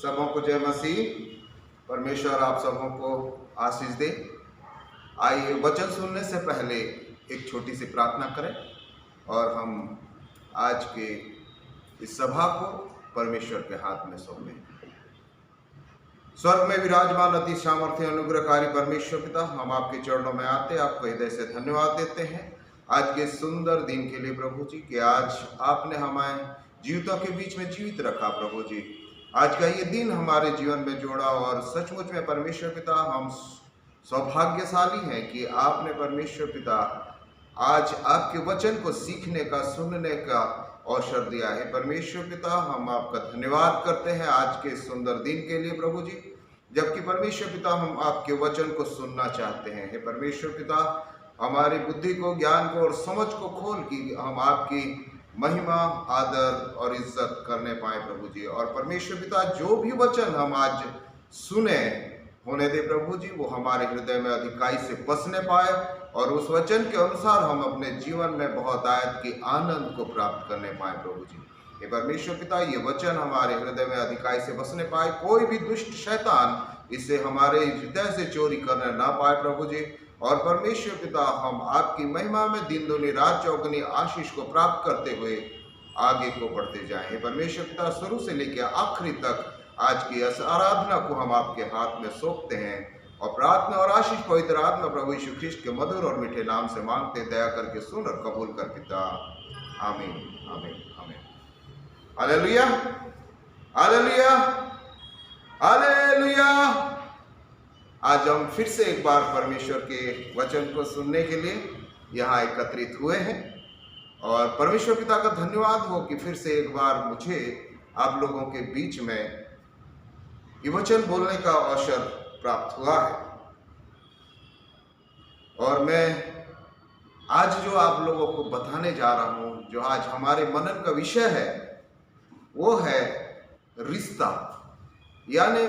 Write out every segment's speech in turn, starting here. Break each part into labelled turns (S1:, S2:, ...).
S1: सबों को जय मसीह। परमेश्वर आप सबों को आशीष दे। आइए वचन सुनने से पहले एक छोटी सी प्रार्थना करें और हम आज के इस सभा को परमेश्वर के हाथ में सौंपें। स्वर्ग में विराजमान अति सामर्थ्य अनुग्रहकारी परमेश्वर पिता, हम आपके चरणों में आते आपको हृदय से धन्यवाद देते हैं आज के सुंदर दिन के लिए प्रभु जी, कि आज आपने हमें जीवितों के बीच में जीवित रखा प्रभु जी। आज का ये दिन हमारे जीवन में जोड़ा और सचमुच में परमेश्वर पिता हम सौभाग्यशाली हैं कि आपने परमेश्वर पिता आज आपके वचन को सीखने का, सुनने का अवसर दिया है। परमेश्वर पिता हम आपका धन्यवाद करते हैं आज के सुंदर दिन के लिए प्रभु जी, जबकि परमेश्वर पिता हम आपके वचन को सुनना चाहते हैं। हे परमेश्वर पिता, हमारी बुद्धि को, ज्ञान को और समझ को खोल कि हम आपकी महिमा, आदर और इज्जत करने पाए प्रभु जी। और परमेश्वर पिता जो भी वचन हम आज सुने होने दे प्रभु जी, वो हमारे हृदय में अधिकाई से बसने पाए और उस वचन के अनुसार हम अपने जीवन में बहुत आयत के आनंद को प्राप्त करने पाए प्रभु जी। ये परमेश्वर पिता ये वचन हमारे हृदय में अधिकाई से बसने पाए, कोई भी दुष्ट शैतान इसे हमारे हृदय से चोरी करने ना पाए प्रभु जी। और परमेश्वर पिता हम आपकी महिमा में दिन दुनी रात चौगुनी आशीष को प्राप्त करते हुए आगे को बढ़ते जाएं। परमेश्वर पिता शुरू से लेकर आखिरी तक आज की इस आराधना को हम आपके हाथ में सौंपते हैं और प्रार्थना और आशीष पवित्र आत्मा प्रभु यीशु ख्रिस्ट के मधुर और मीठे नाम से मांगते, दया करके सुन और कबूल कर पिता। आमीन आमीन आमीन। Hallelujah hallelujah hallelujah. आज हम फिर से एक बार परमेश्वर के वचन को सुनने के लिए यहाँ एकत्रित हुए हैं और परमेश्वर पिता का धन्यवाद हो कि फिर से एक बार मुझे आप लोगों के बीच में ये वचन बोलने का अवसर प्राप्त हुआ है। और मैं आज जो आप लोगों को बताने जा रहा हूँ, जो आज हमारे मनन का विषय है, वो है रिश्ता, यानी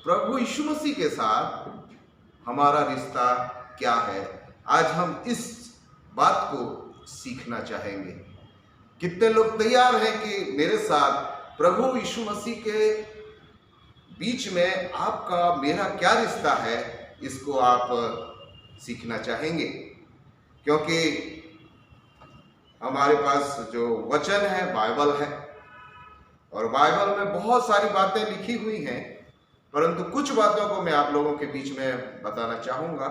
S1: प्रभु यीशु मसीह के साथ हमारा रिश्ता क्या है। आज हम इस बात को सीखना चाहेंगे। कितने लोग तैयार हैं कि मेरे साथ प्रभु यीशु मसीह के बीच में आपका मेरा क्या रिश्ता है, इसको आप सीखना चाहेंगे? क्योंकि हमारे पास जो वचन है बाइबल है और बाइबल में बहुत सारी बातें लिखी हुई हैं, परंतु कुछ बातों को मैं आप लोगों के बीच में बताना चाहूँगा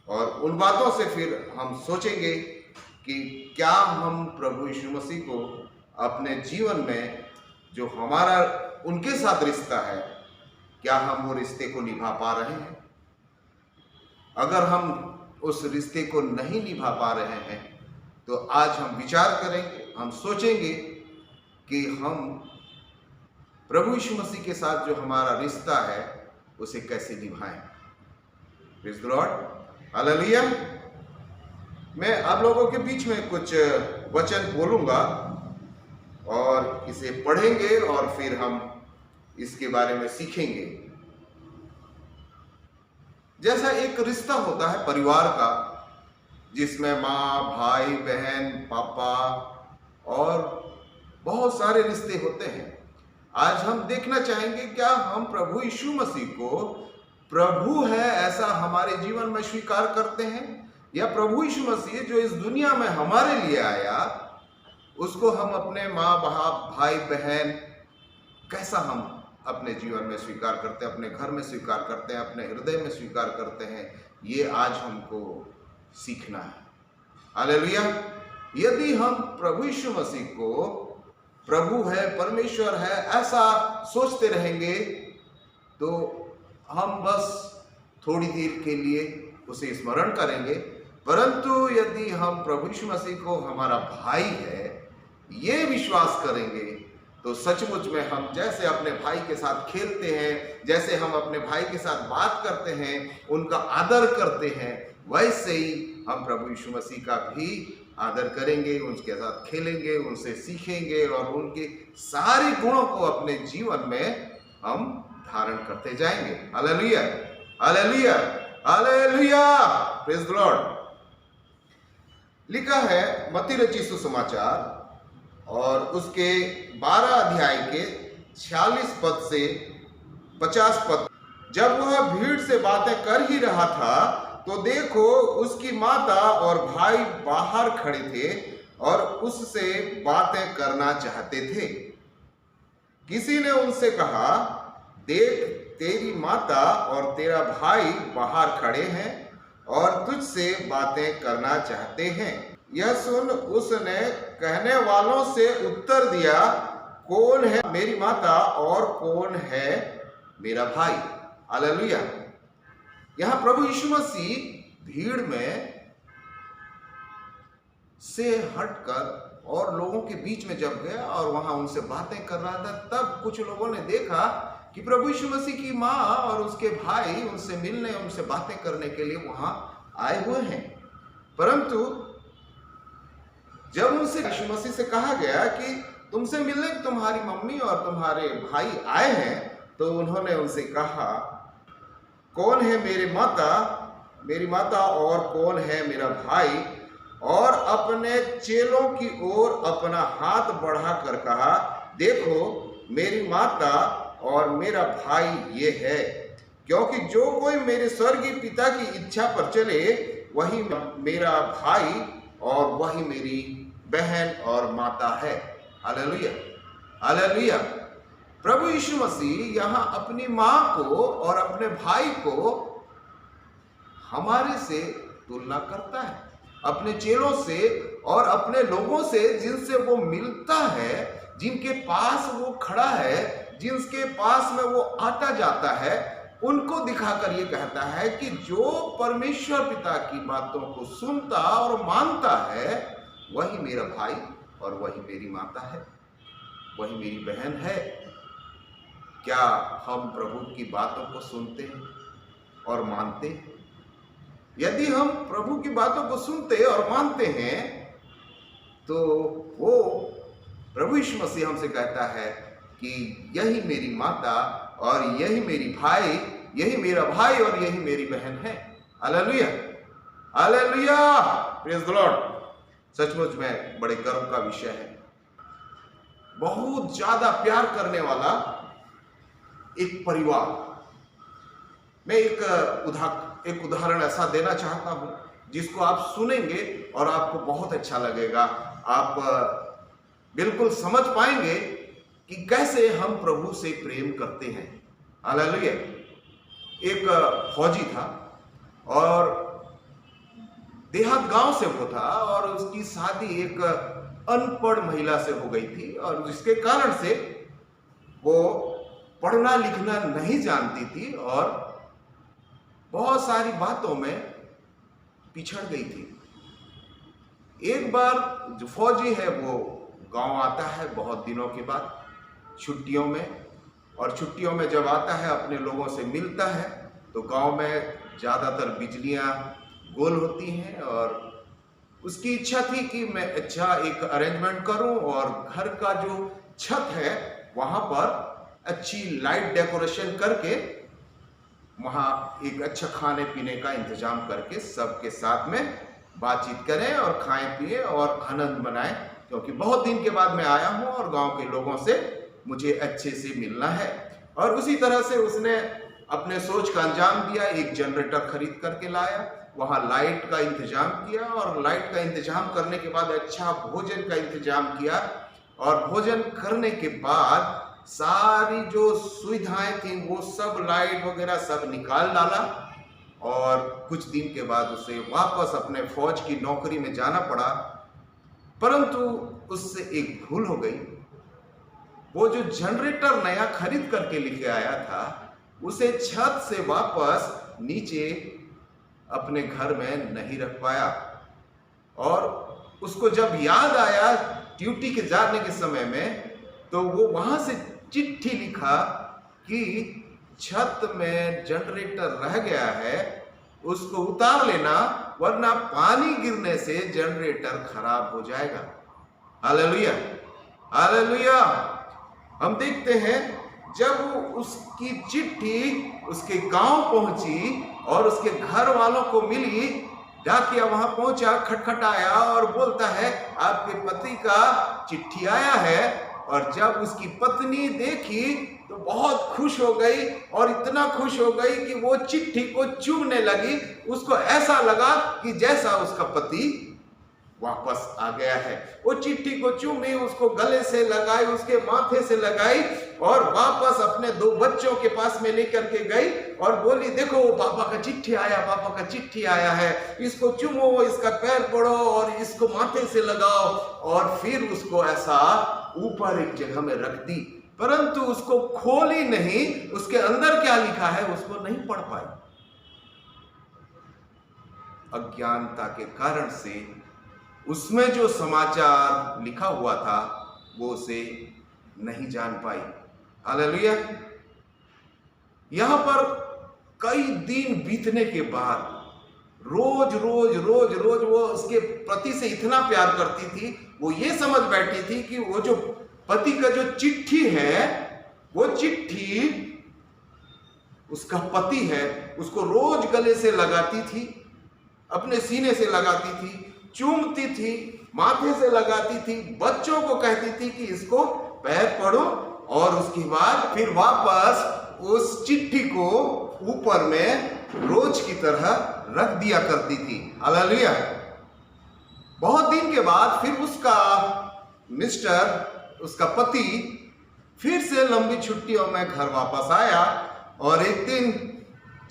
S1: और उन बातों से फिर हम सोचेंगे कि क्या हम प्रभु यीशु मसीह को अपने जीवन में जो हमारा उनके साथ रिश्ता है, क्या हम वो रिश्ते को निभा पा रहे हैं। अगर हम उस रिश्ते को नहीं निभा पा रहे हैं तो आज हम विचार करेंगे, हम सोचेंगे कि हम प्रभु यीशु मसीह के साथ जो हमारा रिश्ता है उसे कैसे निभाएं। Praise the Lord, hallelujah. मैं आप लोगों के बीच में कुछ वचन बोलूंगा और इसे पढ़ेंगे और फिर हम इसके बारे में सीखेंगे। जैसा एक रिश्ता होता है परिवार का, जिसमें माँ, भाई, बहन, पापा और बहुत सारे रिश्ते होते हैं। आज हम देखना चाहेंगे क्या हम प्रभु यीशु मसीह को प्रभु है ऐसा हमारे जीवन में स्वीकार करते हैं, या प्रभु यीशु मसीह जो इस दुनिया में हमारे लिए आया उसको हम अपने माँ बाप, भाई बहन कैसा हम अपने जीवन में स्वीकार करते हैं, अपने घर में स्वीकार करते हैं, अपने हृदय में स्वीकार करते हैं। ये आज हमको सीखना है। हालेलुया। यदि हम प्रभु यीशु मसीह को प्रभु है, परमेश्वर है ऐसा सोचते रहेंगे तो हम बस थोड़ी देर के लिए उसे स्मरण करेंगे, परंतु यदि हम प्रभु यीशु मसीह को हमारा भाई है ये विश्वास करेंगे तो सचमुच में हम जैसे अपने भाई के साथ खेलते हैं, जैसे हम अपने भाई के साथ बात करते हैं, उनका आदर करते हैं, वैसे ही हम प्रभु यीशु मसीह का भी आदर करेंगे, उनके साथ खेलेंगे, उनसे सीखेंगे और उनके सारे गुणों को अपने जीवन में हम धारण करते जाएंगे। Hallelujah hallelujah hallelujah. Praise the Lord. लिखा है मत्ती रचित सुसमाचार और उसके 12 अध्याय के 46 पद से 50 पद। जब वह भीड़ से बातें कर ही रहा था तो देखो उसकी माता और भाई बाहर खड़े थे और उससे बातें करना चाहते थे। किसी ने उनसे कहा, देख तेरी माता और तेरा भाई बाहर खड़े हैं और तुझसे बातें करना चाहते हैं। यह सुन उसने कहने वालों से उत्तर दिया, कौन है मेरी माता और कौन है मेरा भाई। हालेलुया। यहाँ प्रभु यीशु मसीह भीड़ में से हटकर और लोगों के बीच में जब गया और वहां उनसे बातें कर रहा था, तब कुछ लोगों ने देखा कि प्रभु यीशु मसीह की माँ और उसके भाई उनसे मिलने, उनसे बातें करने के लिए वहां आए हुए हैं। परंतु जब उनसे यीशु मसीह से कहा गया कि तुमसे मिलने तुम्हारी मम्मी और तुम्हारे भाई आए हैं, तो उन्होंने उनसे कहा, कौन है मेरी माता और कौन है मेरा भाई। और अपने चेलों की ओर अपना हाथ बढ़ाकर कहा, देखो मेरी माता और मेरा भाई ये है। क्योंकि जो कोई मेरे स्वर्गीय पिता की इच्छा पर चले वही मेरा भाई और वही मेरी बहन और माता है। Hallelujah, hallelujah. प्रभु यीशु मसीह यहाँ अपनी माँ को और अपने भाई को हमारे से तुलना करता है, अपने चेलों से और अपने लोगों से जिनसे वो मिलता है, जिनके पास वो खड़ा है, जिनके पास में वो आता जाता है, उनको दिखाकर ये कहता है कि जो परमेश्वर पिता की बातों को सुनता और मानता है वही मेरा भाई और वही मेरी माता है, वही मेरी बहन है। क्या हम प्रभु की बातों को सुनते हैं और मानते हैं? यदि हम प्रभु की बातों को सुनते और मानते हैं तो वो प्रभु यीशु मसीह हमसे कहता है कि यही मेरी माता और यही मेरी भाई, यही मेरा भाई और यही मेरी बहन है। Hallelujah, hallelujah, praise the Lord. सचमुच में बड़े गर्व का विषय है। बहुत ज्यादा प्यार करने वाला एक परिवार। मैं एक उदाहरण ऐसा देना चाहता हूं जिसको आप सुनेंगे और आपको बहुत अच्छा लगेगा। आप बिल्कुल समझ पाएंगे कि कैसे हम प्रभु से प्रेम करते हैं। हालेलुया। एक फौजी था और देहात गांव से वो था और उसकी शादी एक अनपढ़ महिला से हो गई थी और जिसके कारण से वो पढ़ना लिखना नहीं जानती थी और बहुत सारी बातों में पिछड़ गई थी। एक बार जो फौजी है वो गांव आता है बहुत दिनों के बाद छुट्टियों में, और छुट्टियों में जब आता है अपने लोगों से मिलता है तो गांव में ज़्यादातर बिजलियां गोल होती हैं और उसकी इच्छा थी कि मैं अच्छा एक अरेंजमेंट करूं और घर का जो छत है वहां पर अच्छी लाइट डेकोरेशन करके वहाँ एक अच्छा खाने पीने का इंतजाम करके सबके साथ में बातचीत करें और खाएं पिए और आनंद मनाएं, क्योंकि बहुत दिन के बाद मैं आया हूँ और गांव के लोगों से मुझे अच्छे से मिलना है। और उसी तरह से उसने अपने सोच का अंजाम दिया, एक जनरेटर खरीद करके लाया, वहाँ लाइट का इंतजाम किया और लाइट का इंतजाम करने के बाद अच्छा भोजन का इंतजाम किया और भोजन करने के बाद सारी जो सुविधाएं थी वो सब लाइट वगैरह सब निकाल डाला और कुछ दिन के बाद उसे वापस अपने फौज की नौकरी में जाना पड़ा। परंतु उससे एक भूल हो गई। वो जो जनरेटर नया खरीद करके लेके आया था उसे छत से वापस नीचे अपने घर में नहीं रख पाया और उसको जब याद आया ड्यूटी के जाने के समय में तो वो वहां से चिट्ठी लिखा कि छत में जनरेटर रह गया है, उसको उतार लेना वरना पानी गिरने से जनरेटर खराब हो जाएगा। Hallelujah, hallelujah. हम देखते हैं जब उसकी चिट्ठी उसके गांव पहुंची और उसके घर वालों को मिली, डाकिया वहां पहुंचा, खटखटाया और बोलता है आपके पति का चिट्ठी आया है और जब उसकी पत्नी देखी तो बहुत खुश हो गई, और इतना खुश हो गई कि वो चिट्ठी को चूमने लगी। उसको ऐसा लगा कि जैसा उसका पति वापस आ गया है। वो चिट्ठी को चूमी, उसको गले से लगाई, उसके माथे से लगाई, और वापस अपने 2 बच्चों के पास में लेकर के गई और बोली, देखो पापा का चिट्ठी आया, पापा का चिट्ठी आया है, इसको चूमो, इसका पैर पड़ो और इसको माथे से लगाओ। और फिर उसको ऐसा ऊपर एक जगह में रख दी, परंतु उसको खोली नहीं। उसके अंदर क्या लिखा है उसको नहीं पढ़ पाई। अज्ञानता के कारण से उसमें जो समाचार लिखा हुआ था वो उसे नहीं जान पाई। हालेलुया। यहां पर कई दिन बीतने के बाद रोज रोज रोज रोज वो उसके पति से इतना प्यार करती थी, वो ये समझ बैठी थी कि वो जो पति का जो चिट्ठी है, वो चिट्ठी उसका पति है। उसको रोज गले से लगाती थी, अपने सीने से लगाती थी, चूमती थी, माथे से लगाती थी, बच्चों को कहती थी कि इसको पैर पड़ो, और उसके बाद फिर वापस उस चिट्ठी को ऊपर में रोज की तरह रख दिया करती थी। हालेलुया। बहुत दिन के बाद फिर उसका पति फिर से लंबी छुट्टियों में घर वापस आया, और एक दिन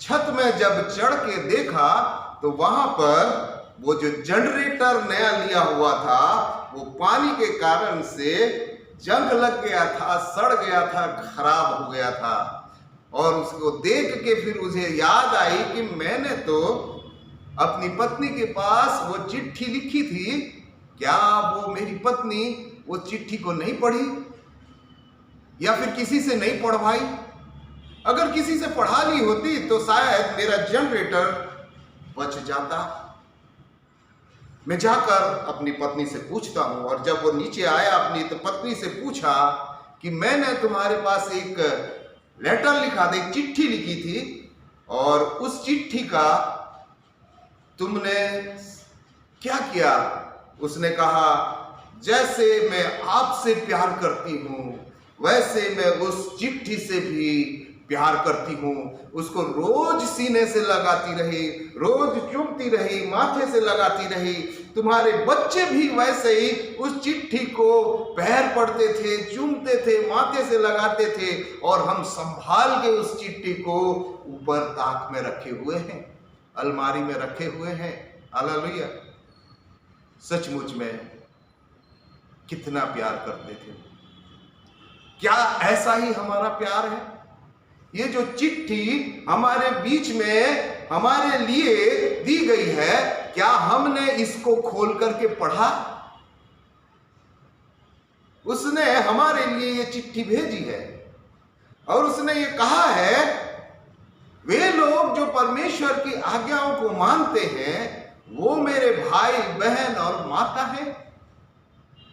S1: छत में जब चढ़ के देखा तो वहां पर वो जो जनरेटर नया लिया हुआ था वो पानी के कारण से जंग लग गया था, सड़ गया था, खराब हो गया था। और उसको देख के फिर उसे याद आई कि मैंने तो अपनी पत्नी के पास वो चिट्ठी लिखी थी, क्या वो मेरी पत्नी वो चिट्ठी को नहीं पढ़ी या फिर किसी से नहीं पढ़वाई? अगर किसी से पढ़ा ली होती तो शायद मेरा जनरेटर बच जाता। मैं जाकर अपनी पत्नी से पूछता हूं। और जब वो नीचे आया अपनी तो पत्नी से पूछा कि मैंने तुम्हारे पास एक लेटर लिखा था, एक चिट्ठी लिखी थी, और उस चिट्ठी का तुमने क्या किया? उसने कहा, जैसे मैं आपसे प्यार करती हूं वैसे मैं उस चिट्ठी से भी प्यार करती हूं। उसको रोज सीने से लगाती रही, रोज चूमती रही, माथे से लगाती रही। तुम्हारे बच्चे भी वैसे ही उस चिट्ठी को पैर पड़ते थे, चूमते थे, माथे से लगाते थे, और हम संभाल के उस चिट्ठी को ऊपर ताक में रखे हुए हैं, अलमारी में रखे हुए हैं। हालेलुया। सचमुच में कितना प्यार करते थे। क्या ऐसा ही हमारा प्यार है? ये जो चिट्ठी हमारे बीच में हमारे लिए दी गई है, क्या हमने इसको खोल करके पढ़ा? उसने हमारे लिए ये चिट्ठी भेजी है, और उसने ये कहा है, वे लोग जो परमेश्वर की आज्ञाओं को मानते हैं वो मेरे भाई बहन और माता है।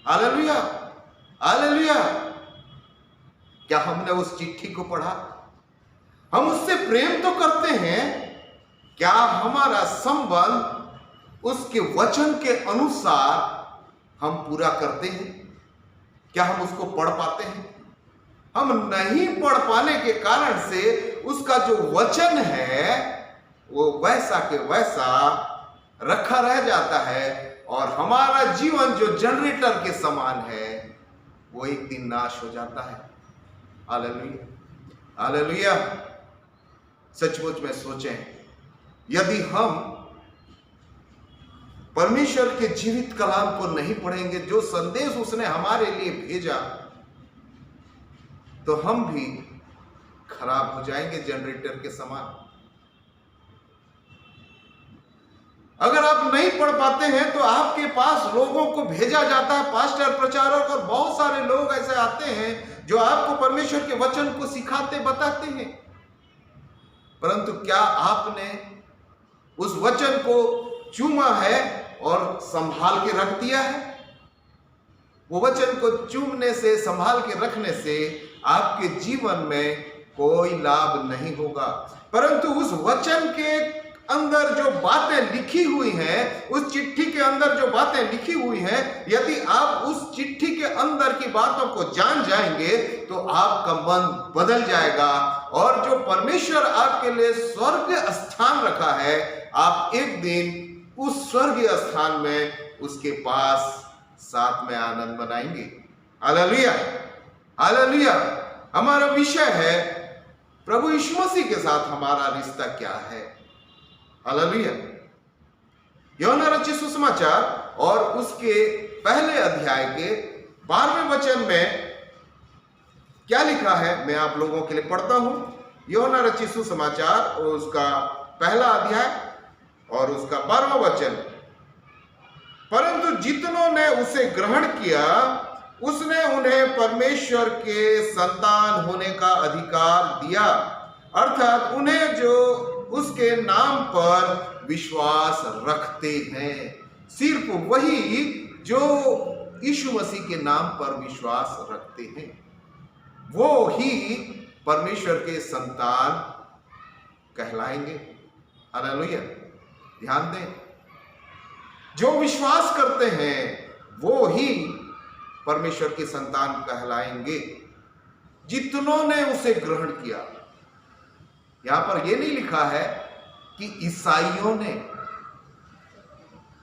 S1: Hallelujah, hallelujah. क्या हमने उस चिट्ठी को पढ़ा? हम उससे प्रेम तो करते हैं, क्या हमारा संबंध उसके वचन के अनुसार हम पूरा करते हैं? क्या हम उसको पढ़ पाते हैं? हम नहीं पढ़ पाने के कारण से उसका जो वचन है वो वैसा के वैसा रखा रह जाता है, और हमारा जीवन जो जनरेटर के समान है वो एक दिन नाश हो जाता है। Hallelujah, hallelujah. सचमुच में सोचें, यदि हम परमेश्वर के जीवित कलाम को नहीं पढ़ेंगे, जो संदेश उसने हमारे लिए भेजा, तो हम भी खराब हो जाएंगे जनरेटर के समान। अगर आप नहीं पढ़ पाते हैं तो आपके पास लोगों को भेजा जाता है, पास्टर, प्रचारक और बहुत सारे लोग ऐसे आते हैं जो आपको परमेश्वर के वचन को सिखाते, बताते हैं, परंतु क्या आपने उस वचन को चूमा है और संभाल के रख दिया है? वो वचन को चूमने से, संभाल के रखने से आपके जीवन में कोई लाभ नहीं होगा, परंतु उस वचन के अंदर जो बातें लिखी हुई हैं, उस चिट्ठी के अंदर जो बातें लिखी हुई हैं, यदि आप उस चिट्ठी के अंदर की बातों को जान जाएंगे तो आपका मन बदल जाएगा, और जो परमेश्वर आपके लिए स्वर्ग स्थान रखा है, आप एक दिन उस स्वर्गीय स्थान में उसके पास साथ में आनंद मनाएंगे। Hallelujah, hallelujah. हमारा विषय है प्रभु यीशु मसीह के साथ हमारा रिश्ता क्या है। हालेलुया। यूहन्ना रचित सुसमाचार और उसके पहले अध्याय के 12वें वचन में क्या लिखा है, मैं आप लोगों के लिए पढ़ता हूं। यूहन्ना रचित सुसमाचार और उसका पहला अध्याय और उसका 12वां वचन। परंतु जितनों ने उसे ग्रहण किया, उसने उन्हें परमेश्वर के संतान होने का अधिकार दिया, अर्थात उन्हें जो उसके नाम पर विश्वास रखते हैं। सिर्फ वही जो यीशु मसीह के नाम पर विश्वास रखते हैं, वो ही परमेश्वर के संतान कहलाएंगे। हालेलुया। ध्यान दें, जो विश्वास करते हैं वो ही परमेश्वर के संतान कहलाएंगे, जितनों ने उसे ग्रहण किया। यहां पर यह नहीं लिखा है कि ईसाइयों ने,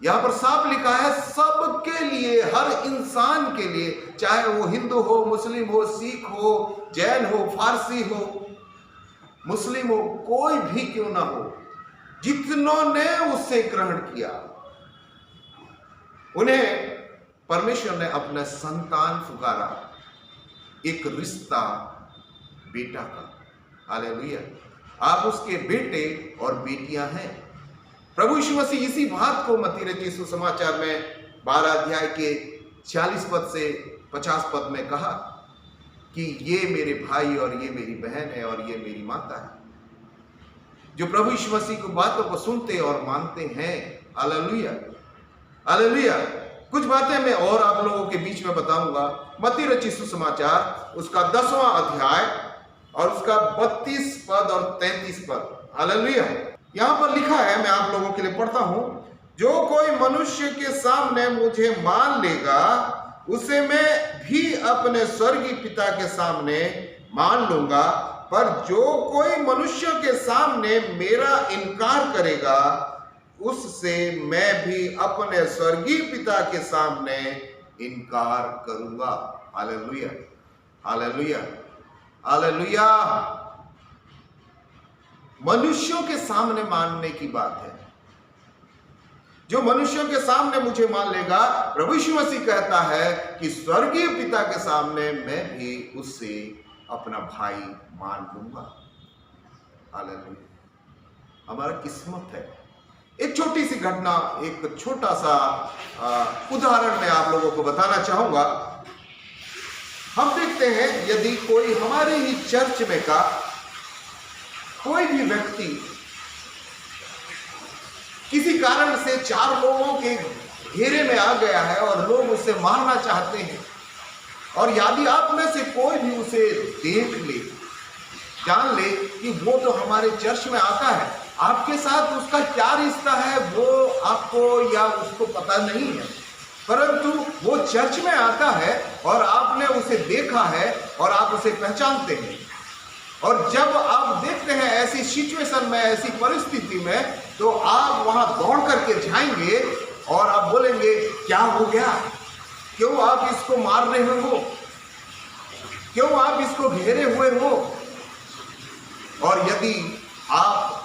S1: यहां पर साफ लिखा है सबके लिए, हर इंसान के लिए, चाहे वो हिंदू हो, मुस्लिम हो, सिख हो, जैन हो, फारसी हो, मुस्लिम हो, कोई भी क्यों ना हो, जितनों ने उसे ग्रहण किया उन्हें परमेश्वर ने अपना संतान पुकारा, एक रिश्ता बेटा का। हालेलुया। आप उसके बेटे और बेटियां हैं। प्रभु यीशु मसीह इसी बात को मत्ती रचित सुसमाचार में 12 अध्याय के 40 पद से 50 पद में कहा कि ये मेरे भाई और ये मेरी बहन है और ये मेरी माता है, जो प्रभु यीशु मसीह की बातों को सुनते और मानते हैं। Hallelujah, hallelujah. कुछ बातें मैं और आप लोगों के बीच में बताऊंगा। मत्ती रचित सुसमाचार उसका 10वां अध्याय और उसका 32 पद और 33 पद। हालेलुया। यहां पर लिखा है, मैं आप लोगों के लिए पढ़ता हूं, जो कोई मनुष्य के सामने मुझे मान लेगा, उसे मैं भी अपने स्वर्गीय पिता के सामने मान लूंगा, पर जो कोई मनुष्य के सामने मेरा इनकार करेगा, उससे मैं भी अपने स्वर्गीय पिता के सामने इनकार करूंगा। Hallelujah, hallelujah, hallelujah. मनुष्यों के सामने मानने की बात है। जो मनुष्यों के सामने मुझे मान लेगा, प्रभु यीशु मसीह कहता है कि स्वर्गीय पिता के सामने मैं भी उससे अपना भाई मान लूंगा। हालेलुया। हमारा किस्मत है। एक छोटी सी घटना, एक छोटा सा उदाहरण मैं आप लोगों को बताना चाहूंगा। हम देखते हैं, यदि कोई हमारे ही चर्च में का कोई भी व्यक्ति किसी कारण से 4 लोगों के घेरे में आ गया है और लोग उसे मारना चाहते हैं, और यदि आप में से कोई भी उसे देख ले, जान ले कि वो तो हमारे चर्च में आता है, आपके साथ उसका क्या रिश्ता है वो आपको या उसको पता नहीं है, परंतु वो चर्च में आता है और आपने उसे देखा है और आप उसे पहचानते हैं, और जब आप देखते हैं ऐसी सिचुएशन में, ऐसी परिस्थिति में, तो आप वहां दौड़ करके जाएंगे और आप बोलेंगे, क्या हो गया, क्यों आप इसको मार रहे हो, क्यों आप इसको घेरे हुए हो। और यदि आप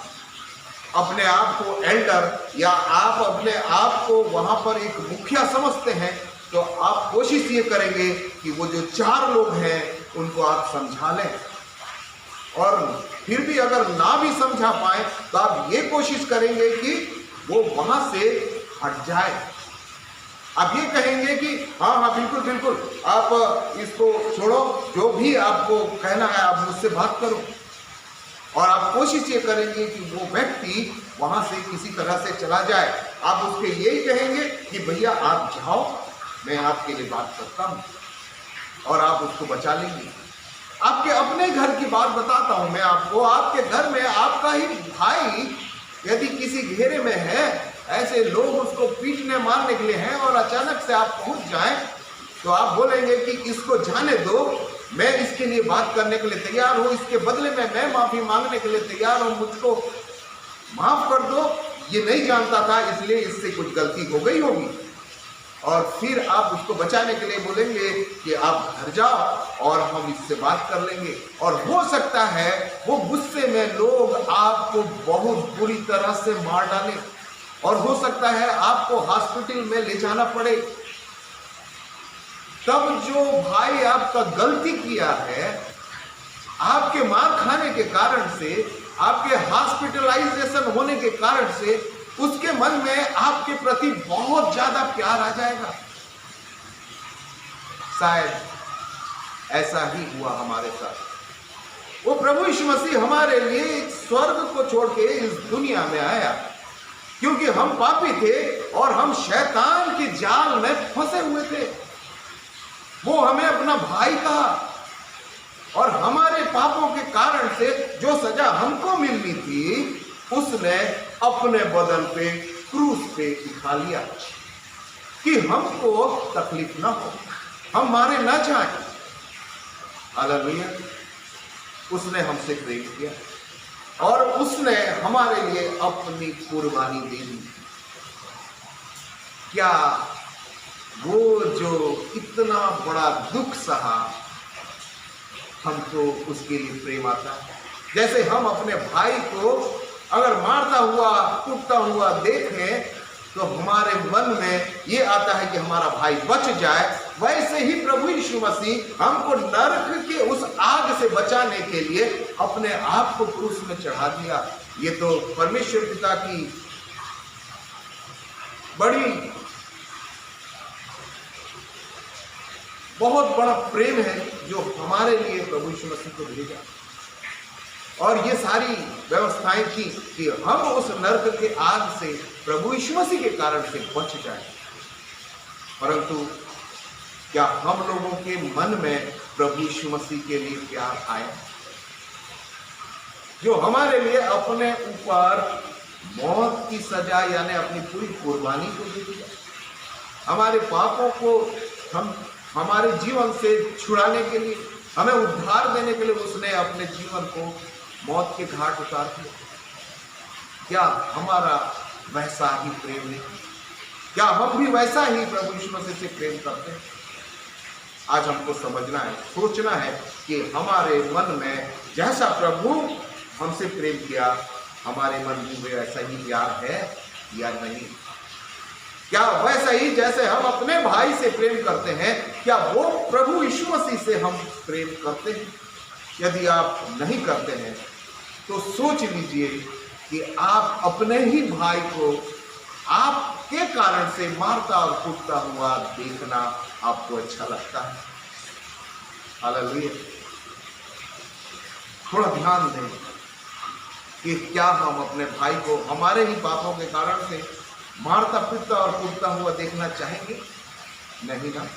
S1: अपने आप को एल्डर या आप अपने आप को वहां पर एक मुखिया समझते हैं, तो आप कोशिश ये करेंगे कि वो जो 4 लोग हैं उनको आप समझा लें, और फिर भी अगर ना भी समझा पाए तो आप ये कोशिश करेंगे कि वो वहां से हट जाए। आप ये कहेंगे कि हाँ हाँ बिल्कुल बिल्कुल, आप इसको छोड़ो, जो भी आपको कहना है आप मुझसे बात करो, और आप कोशिश ये करेंगे कि वो व्यक्ति वहां से किसी तरह से चला जाए। आप उसके यही कहेंगे कि भैया आप जाओ, मैं आपके लिए बात करता हूं, और आप उसको बचा लेंगे। आपके अपने घर की बात बताता हूं मैं आपको। आपके घर में आपका ही भाई यदि किसी घेरे में है, ऐसे लोग उसको पीटने मारने के लिए हैं और अचानक से आप पहुंच जाएं, तो आप बोलेंगे कि इसको जाने दो, मैं इसके लिए बात करने के लिए तैयार हूं, इसके बदले में मैं माफी मांगने के लिए तैयार हूं, मुझको माफ कर दो, ये नहीं जानता था इसलिए इससे कुछ गलती हो गई होगी। और फिर आप उसको बचाने के लिए बोलेंगे कि आप घर जाओ और हम इससे बात कर लेंगे। और हो सकता है वो गुस्से में लोग आपको बहुत बुरी तरह से मार डालें, और हो सकता है आपको हॉस्पिटल में ले जाना पड़े। तब जो भाई आपका गलती किया है, आपके मार खाने के कारण से, आपके हॉस्पिटलाइजेशन होने के कारण से, उसके मन में आपके प्रति बहुत ज्यादा प्यार आ जाएगा। शायद ऐसा ही हुआ हमारे साथ। वो प्रभु यीशु मसीह हमारे लिए स्वर्ग को छोड़ के इस दुनिया में आया, क्योंकि हम पापी थे और हम शैतान के जाल में फंसे हुए थे। वो हमें अपना भाई कहा, और हमारे पापों के कारण से जो सजा हमको मिलनी थी, उसने अपने बदन पे क्रूस पे उठा लिया कि हमको तकलीफ ना हो, हम मारे ना जाएं। हालेलुया। उसने हमसे प्रेम किया और उसने हमारे लिए अपनी कुर्बानी दे दी। क्या वो जो इतना बड़ा दुख सहा, हमको उसके लिए प्रेम आता है? जैसे हम अपने भाई को अगर मारता हुआ टूटता हुआ देखें तो हमारे मन में ये आता है कि हमारा भाई बच जाए, वैसे ही प्रभु यीशु मसीह हमको नरक के उस आग से बचाने के लिए अपने आप को क्रूस में चढ़ा दिया। ये तो परमेश्वर पिता की बड़ी बहुत बड़ा प्रेम है जो हमारे लिए प्रभु यीशु मसीह को भेजा। और ये सारी व्यवस्थाएं थी कि हम उस नरक के आग से प्रभु यीशु मसीह के कारण से बच जाएं। परंतु क्या हम लोगों के मन में प्रभु यीशु मसीह के लिए प्यार आया, जो हमारे लिए अपने ऊपर मौत की सजा यानी अपनी पूरी कुर्बानी को दे दिया, हमारे पापों को हमारे जीवन से छुड़ाने के लिए, हमें उद्धार देने के लिए उसने अपने जीवन को मौत के घाट उतार दिया? क्या हमारा वैसा ही प्रेम नहीं? क्या हम भी वैसा ही प्रभु यीशु मसीह से प्रेम करते हैं? आज हमको समझना है, सोचना है कि हमारे मन में जैसा प्रभु हमसे प्रेम किया, हमारे मन में वैसा ही प्यार है या नहीं? क्या वैसा ही जैसे हम अपने भाई से प्रेम करते हैं, क्या वो प्रभु यीशु मसीह से हम प्रेम करते हैं? यदि आप नहीं करते हैं तो सोच लीजिए कि आप अपने ही भाई को आपके कारण से मारता और कूटता हुआ देखना आपको अच्छा लगता है। हालेलुया। थोड़ा ध्यान दें कि क्या हम अपने भाई को हमारे ही पापों के कारण से मारता पीटता और कूटता हुआ देखना चाहेंगे? नहीं ना।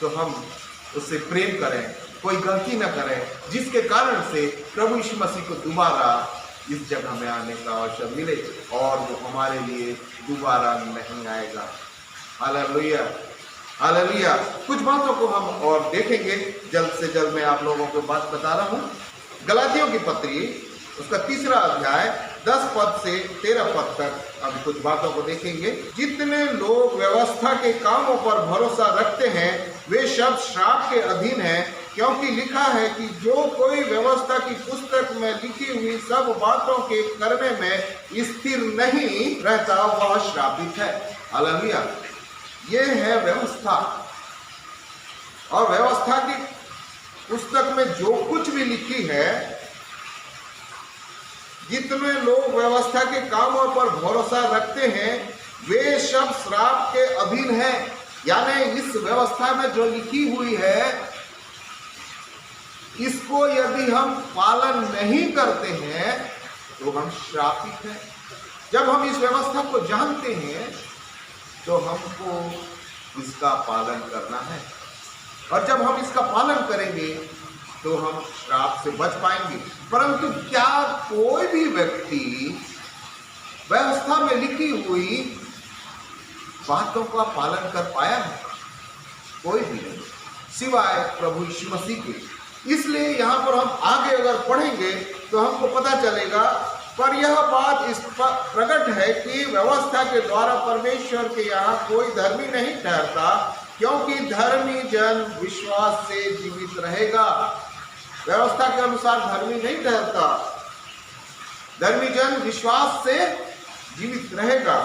S1: तो हम उससे प्रेम करें, कोई गलती न करें जिसके कारण से प्रभु यीशु मसीह को दोबारा इस जगह में आने का अवसर मिले और वो हमारे लिए दोबारा नहीं आएगा। Hallelujah, hallelujah. कुछ बातों को हम और देखेंगे, जल्द से जल्द मैं आप लोगों को बात बता रहा हूँ। गलातियों की पत्री उसका 3 अध्याय 10 पद से 13 पद तक हम कुछ बातों को देखेंगे। जितने लोग व्यवस्था के कामों पर भरोसा रखते हैं वे सब श्राप के अधीन हैं, क्योंकि लिखा है कि जो कोई व्यवस्था की पुस्तक में लिखी हुई सब बातों के करने में स्थिर नहीं रहता वह श्रापित है। हालेलुया। ये है व्यवस्था, और व्यवस्था की पुस्तक में जो कुछ भी लिखी है, जितने लोग व्यवस्था के कामों पर भरोसा रखते हैं वे सब श्राप के अधीन हैं। यानी इस व्यवस्था में जो लिखी हुई है, इसको यदि हम पालन नहीं करते हैं तो हम श्रापित हैं। जब हम इस व्यवस्था को जानते हैं तो हमको इसका पालन करना है, और जब हम इसका पालन करेंगे तो हम श्राप से बच पाएंगे। परंतु क्या कोई भी व्यक्ति व्यवस्था में लिखी हुई बातों का पालन कर पाया है? कोई भी नहीं, सिवाय प्रभु यीशु मसीह के। इसलिए यहाँ पर हम आगे अगर पढ़ेंगे तो हमको पता चलेगा, पर यह बात इस पर प्रकट है कि व्यवस्था के द्वारा परमेश्वर के यहाँ कोई धर्मी नहीं ठहरता, क्योंकि धर्मी जन विश्वास से जीवित रहेगा। व्यवस्था के अनुसार धर्मी नहीं ठहरता, धर्मी जन विश्वास से जीवित रहेगा।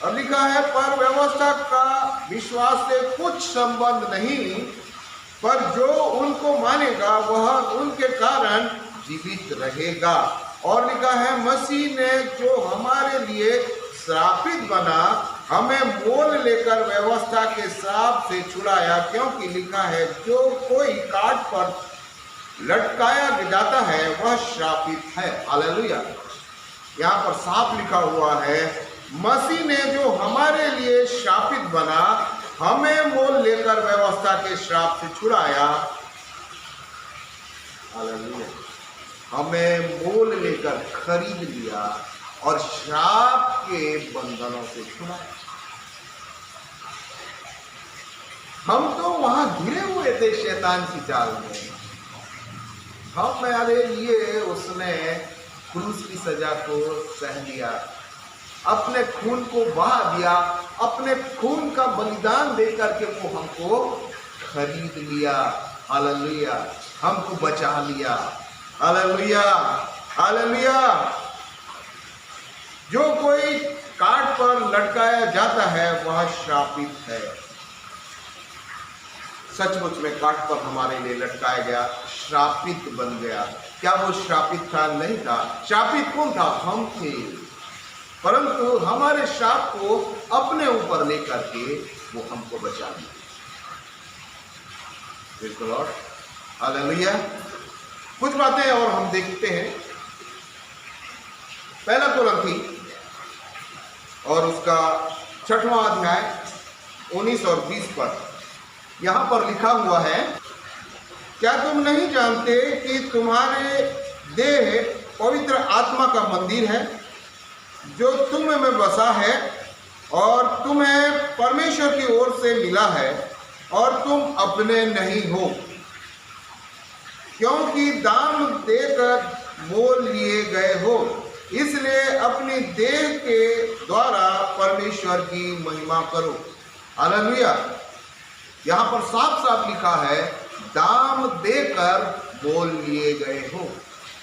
S1: अब लिखा है, पर व्यवस्था का विश्वास से कुछ संबंध नहीं, पर जो उनको मानेगा वह उनके कारण जीवित रहेगा। और लिखा है, मसीह ने जो हमारे लिए श्रापित बना, हमें मोल लेकर व्यवस्था के श्राप से छुड़ाया, क्योंकि लिखा है, जो कोई काट पर लटकाया जाता है वह श्रापित है। हालेलुया। यहाँ पर साफ लिखा हुआ है, मसीह ने जो हमारे लिए श्रापित बना, हमें मोल लेकर व्यवस्था के श्राप से छुड़ाया। हालेलुया। हमें मोल लेकर खरीद लिया और श्राप के बंधनों से छुड़ाया। हम तो वहां घिरे हुए थे शैतान की जाल में। हमारे लिए उसने क्रूस की सजा को सह लिया, अपने खून को बहा दिया, अपने खून का बलिदान देकर के वो हमको खरीद लिया। हालेलुया। हमको बचा लिया। हालेलुया। हालेलुया। जो कोई काट पर लटकाया जाता है वह श्रापित है। सचमुच में काट पर हमारे लिए लटकाया गया, श्रापित बन गया। क्या वो श्रापित था? नहीं था। श्रापित कौन था? हम थे। परंतु हमारे श्राप को अपने ऊपर लेकर के वो हमको बचा लिया। हालेलुया। कुछ बातें और हम देखते हैं। पहला कुरिन्थी और उसका 6वां अध्याय 19 और 20 पर यहां पर लिखा हुआ है, क्या तुम नहीं जानते कि तुम्हारे देह पवित्र आत्मा का मंदिर है, जो तुम में बसा है और तुम्हें परमेश्वर की ओर से मिला है, और तुम अपने नहीं हो, क्योंकि दाम देकर मोल लिए गए हो। इसलिए अपनी देह के द्वारा परमेश्वर की महिमा करो। हालेलुया। यहाँ पर साफ साफ लिखा है, दाम देकर मोल लिए गए हो।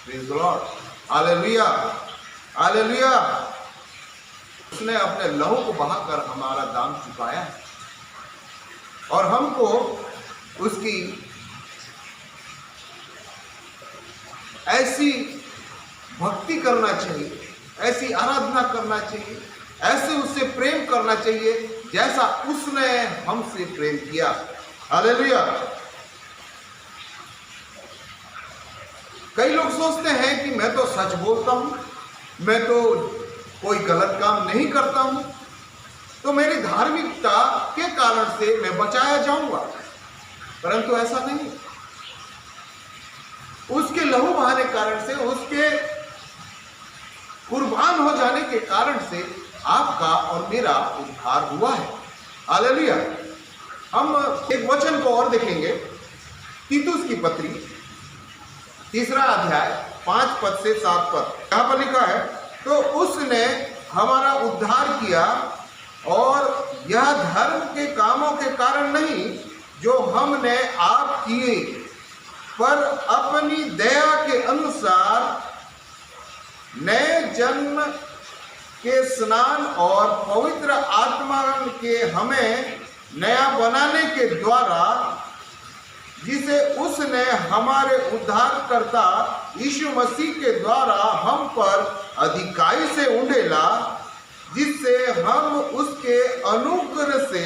S1: Praise the Lord. Hallelujah. Hallelujah. उसने अपने लहू को बहाकर हमारा दाम चुकाया है और हमको उसकी ऐसी भक्ति करना चाहिए, ऐसी आराधना करना चाहिए, ऐसे उससे प्रेम करना चाहिए जैसा उसने हमसे प्रेम किया। हालेलुया। कई लोग सोचते हैं कि मैं तो सच बोलता हूं, मैं तो कोई गलत काम नहीं करता हूं, तो मेरी धार्मिकता के कारण से मैं बचाया जाऊंगा। परंतु ऐसा नहीं। उसके लहू बहाने कारण से, उसके कुर्बान हो जाने के कारण से आपका और मेरा उद्धार हुआ है। हालेलुया। हम एक वचन को और देखेंगे, तीतुस की पत्री 3 अध्याय 5 पद से 7 पद। यहाँ पर लिखा है, तो उसने हमारा उद्धार किया, और यह धर्म के कामों के कारण नहीं जो हमने आप किए, पर अपनी दया के अनुसार नए जन्म के स्नान और पवित्र आत्मा के हमें नया बनाने के द्वारा, जिसे उसने हमारे उद्धारकर्ता यीशु मसीह के द्वारा हम पर अधिकाई से उंडेला, जिससे हम उसके अनुग्रह से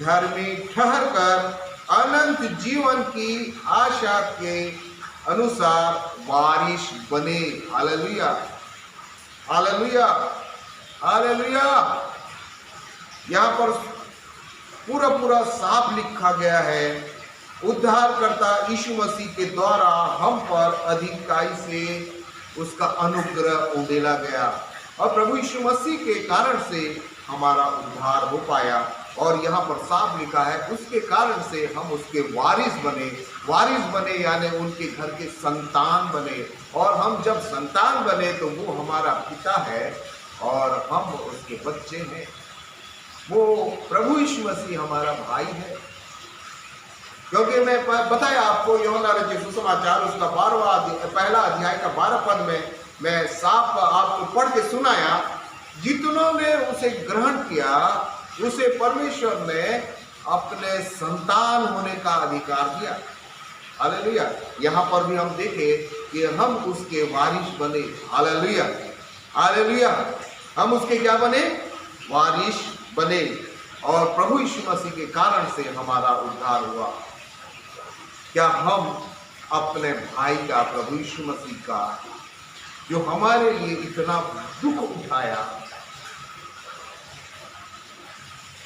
S1: धर्मी ठहरकर अनंत जीवन की आशा के अनुसार वारिस बने। हालेलुया। हालेलुया। हालेलुया। यहाँ पर पूरा साफ लिखा गया है, उद्धारकर्ता यीशु मसीह के द्वारा हम पर अधिकाई से उसका अनुग्रह उंडेला गया। और प्रभु यीशु मसीह के कारण से हमारा उद्धार हो पाया। और यहाँ पर साफ लिखा है उसके कारण से हम उसके वारिस बने यानी उनके घर के संतान बने। और हम जब संतान बने तो वो हमारा पिता है और हम उसके बच्चे हैं। वो प्रभु यीशु मसीह हमारा भाई है। क्योंकि मैं बताया आपको यूहन्ना रचित सुसमाचार उसका 12वां अध्याय का 12 पद में मैं साफ आपको पढ़ के सुनाया, जितनों ने उसे ग्रहण किया उसे परमेश्वर ने अपने संतान होने का अधिकार दिया। हालेलुया। यहाँ पर भी हम देखें कि हम उसके वारिस बने। Hallelujah, hallelujah. हम उसके क्या बने? वारिस बने। और प्रभु यीशु मसीह के कारण से हमारा उद्धार हुआ। क्या हम अपने भाई का, प्रभु यीशु मसीह का, जो हमारे लिए इतना दुख उठाया,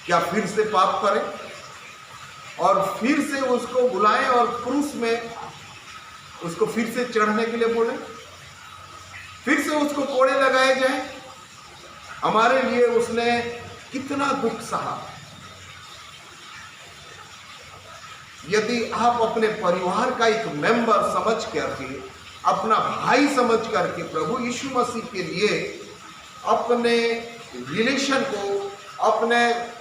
S1: क्या फिर से पाप करें और फिर से उसको बुलाएं और क्रूस में उसको फिर से चढ़ने के लिए बोले, फिर से उसको कोड़े लगाए जाए? हमारे लिए उसने कितना दुख सहा। यदि आप अपने परिवार का एक मेंबर समझ करके, अपना भाई समझ करके प्रभु यीशु मसीह के लिए अपने रिलेशन को, अपने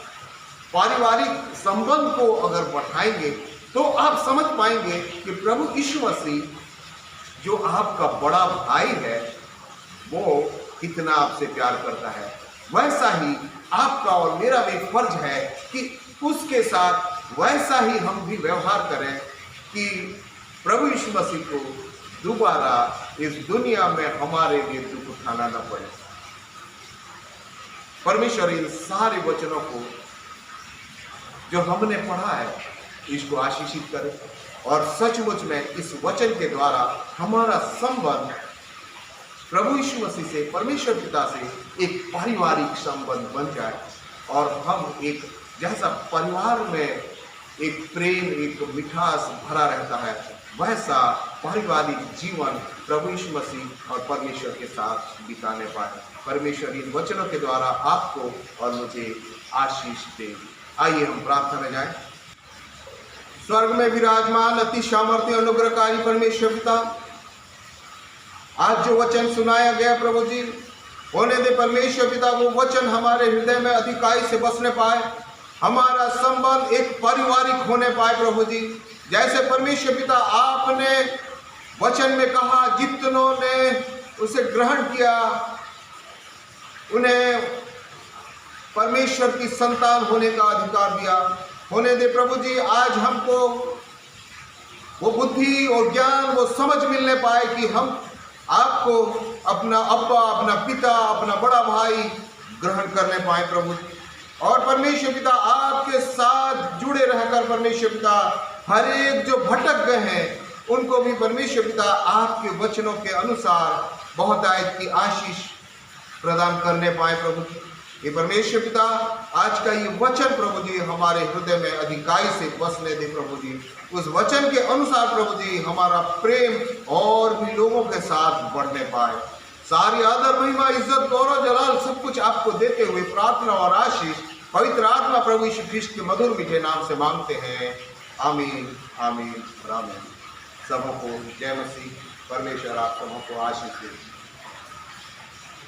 S1: पारिवारिक संबंध को अगर बढ़ाएंगे तो आप समझ पाएंगे कि प्रभु यीशु मसीह जो आपका बड़ा भाई है वो कितना आपसे प्यार करता है। वैसा ही आपका और मेरा भी फर्ज है कि उसके साथ वैसा ही हम भी व्यवहार करें कि प्रभु यीशु मसीह को दोबारा इस दुनिया में हमारे लिए दुख उठाना न पड़े। परमेश्वर इन सारे वचनों को जो हमने पढ़ा है इसको आशीषित करे और सचमुच में इस वचन के द्वारा हमारा संबंध प्रभु यीशु मसीह से, परमेश्वर पिता से एक पारिवारिक संबंध बन जाए और हम एक जैसा परिवार में एक प्रेम, एक मिठास भरा रहता है, वैसा पारिवारिक जीवन प्रभु यीशु मसीह और परमेश्वर के साथ बिताने पाए। परमेश्वर इन वचनों के द्वारा आपको और मुझे आशीष दे। आइए हम प्रार्थना में जाएं। स्वर्ग में विराजमान अति सामर्थ्य अनुग्रहकारी परमेश्वर पिता, आज जो वचन सुनाया गया प्रभु जी, होने दे परमेश्वर पिता वो वचन हमारे हृदय में अधिकाई से बसने पाए, हमारा संबंध एक पारिवारिक होने पाए प्रभु जी। जैसे परमेश्वर पिता आपने वचन में कहा, जितनों ने उसे ग्रहण किया उन्हें परमेश्वर की संतान होने का अधिकार दिया। होने दे प्रभु जी आज हमको वो बुद्धि और ज्ञान, वो समझ मिलने पाए कि हम आपको अपना अब्बा, अपना पिता, अपना बड़ा भाई ग्रहण करने पाए प्रभु जी। और परमेश्वर पिता आपके साथ जुड़े रहकर परमेश्वर पिता हर एक जो भटक गए हैं उनको भी परमेश्वर पिता आपके वचनों के अनुसार बहुत आयत की आशीष प्रदान करने पाए प्रभु जी। ये परमेश्वर पिता आज का ये वचन प्रभु जी हमारे हृदय में अधिकाई से बसने दे प्रभु जी। उस वचन के अनुसार प्रभु जी हमारा प्रेम और भी लोगों के साथ बढ़ने पाए। सारी आदर, महिमा, इज्जत, गौरव, जलाल सब कुछ आपको देते हुए प्रार्थना और आशीष पवित्र आत्मा प्रभु यीशु ख्रीष्ट के मधुर मीठे नाम से मांगते हैं। आमीन, आमीन, आमीन। सबों को जय मसीह। परमेश्वर आप सबों को आशीष दे।